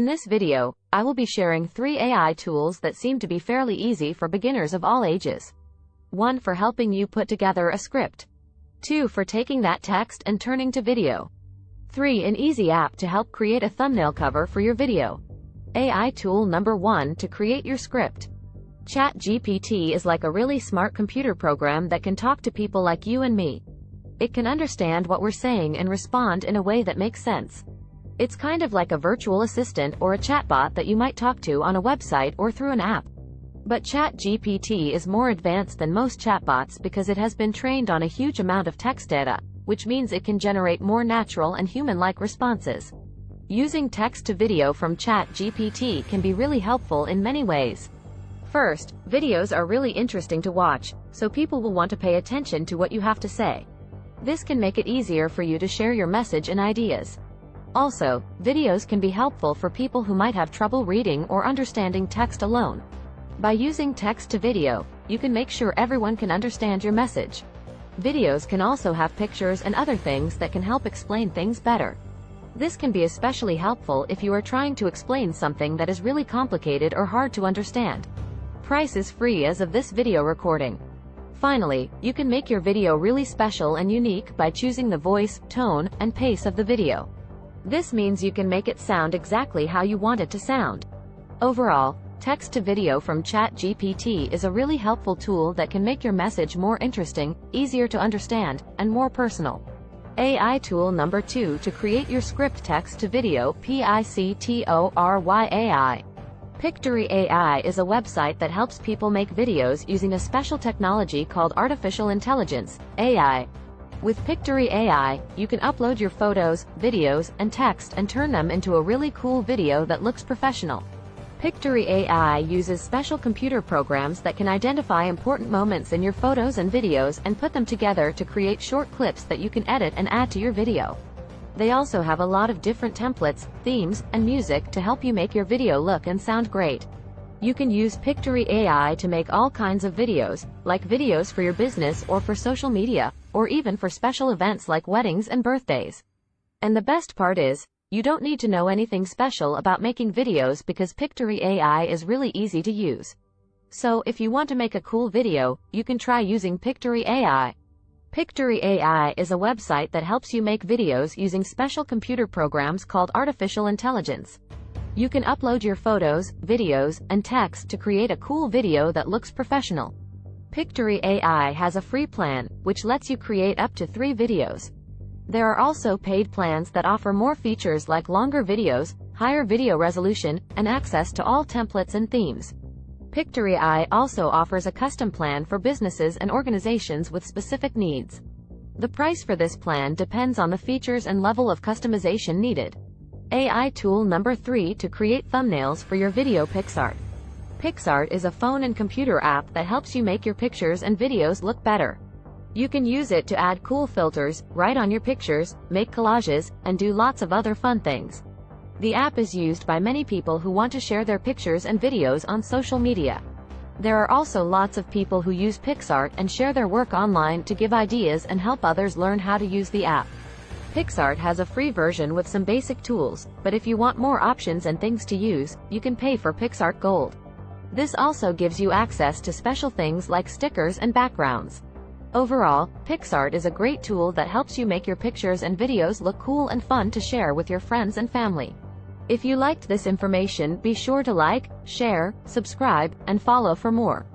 In this video, I will be sharing 3 AI tools that seem to be fairly easy for beginners of all ages. 1 for helping you put together a script. 2 for taking that text and turning to video. 3 an easy app to help create a thumbnail cover for your video. AI tool number 1 to create your script. ChatGPT is like a really smart computer program that can talk to people like you and me. It can understand what we're saying and respond in a way that makes sense. It's kind of like a virtual assistant or a chatbot that you might talk to on a website or through an app. But ChatGPT is more advanced than most chatbots because it has been trained on a huge amount of text data, which means it can generate more natural and human-like responses. Using text to video from ChatGPT can be really helpful in many ways. First, videos are really interesting to watch, so people will want to pay attention to what you have to say. This can make it easier for you to share your message and ideas. Also, videos can be helpful for people who might have trouble reading or understanding text alone. By using text to video, you can make sure everyone can understand your message. Videos can also have pictures and other things that can help explain things better. This can be especially helpful if you are trying to explain something that is really complicated or hard to understand. Price is free as of this video recording. Finally, you can make your video really special and unique by choosing the voice, tone, and pace of the video. This means you can make it sound exactly how you want it to sound. Overall, text to video from ChatGPT is a really helpful tool that can make your message more interesting, easier to understand, and more personal. AI tool number 2 to create your script text to video. pictory.ai. Pictory.ai is a website that helps people make videos using a special technology called artificial intelligence, AI. With Pictory.ai, you can upload your photos, videos, and text and turn them into a really cool video that looks professional. Pictory.ai uses special computer programs that can identify important moments in your photos and videos and put them together to create short clips that you can edit and add to your video. They also have a lot of different templates, themes, and music to help you make your video look and sound great. You can use Pictory.ai to make all kinds of videos, like videos for your business or for social media, or even for special events like weddings and birthdays. And the best part is, you don't need to know anything special about making videos because Pictory.ai is really easy to use. So, if you want to make a cool video, you can try using Pictory.ai. Pictory.ai is a website that helps you make videos using special computer programs called artificial intelligence. You can upload your photos, videos, and text to create a cool video that looks professional. Pictory.ai has a free plan, which lets you create up to 3 videos. There are also paid plans that offer more features like longer videos, higher video resolution, and access to all templates and themes. Pictory.ai also offers a custom plan for businesses and organizations with specific needs. The price for this plan depends on the features and level of customization needed. AI tool number 3 to create thumbnails for your video. PicsArt. PicsArt is a phone and computer app that helps you make your pictures and videos look better. You can use it to add cool filters, write on your pictures, make collages, and do lots of other fun things. The app is used by many people who want to share their pictures and videos on social media. There are also lots of people who use PicsArt and share their work online to give ideas and help others learn how to use the app. PicsArt has a free version with some basic tools, but if you want more options and things to use, you can pay for PicsArt Gold. This also gives you access to special things like stickers and backgrounds. Overall, PicsArt is a great tool that helps you make your pictures and videos look cool and fun to share with your friends and family. If you liked this information, be sure to like, share, subscribe, and follow for more.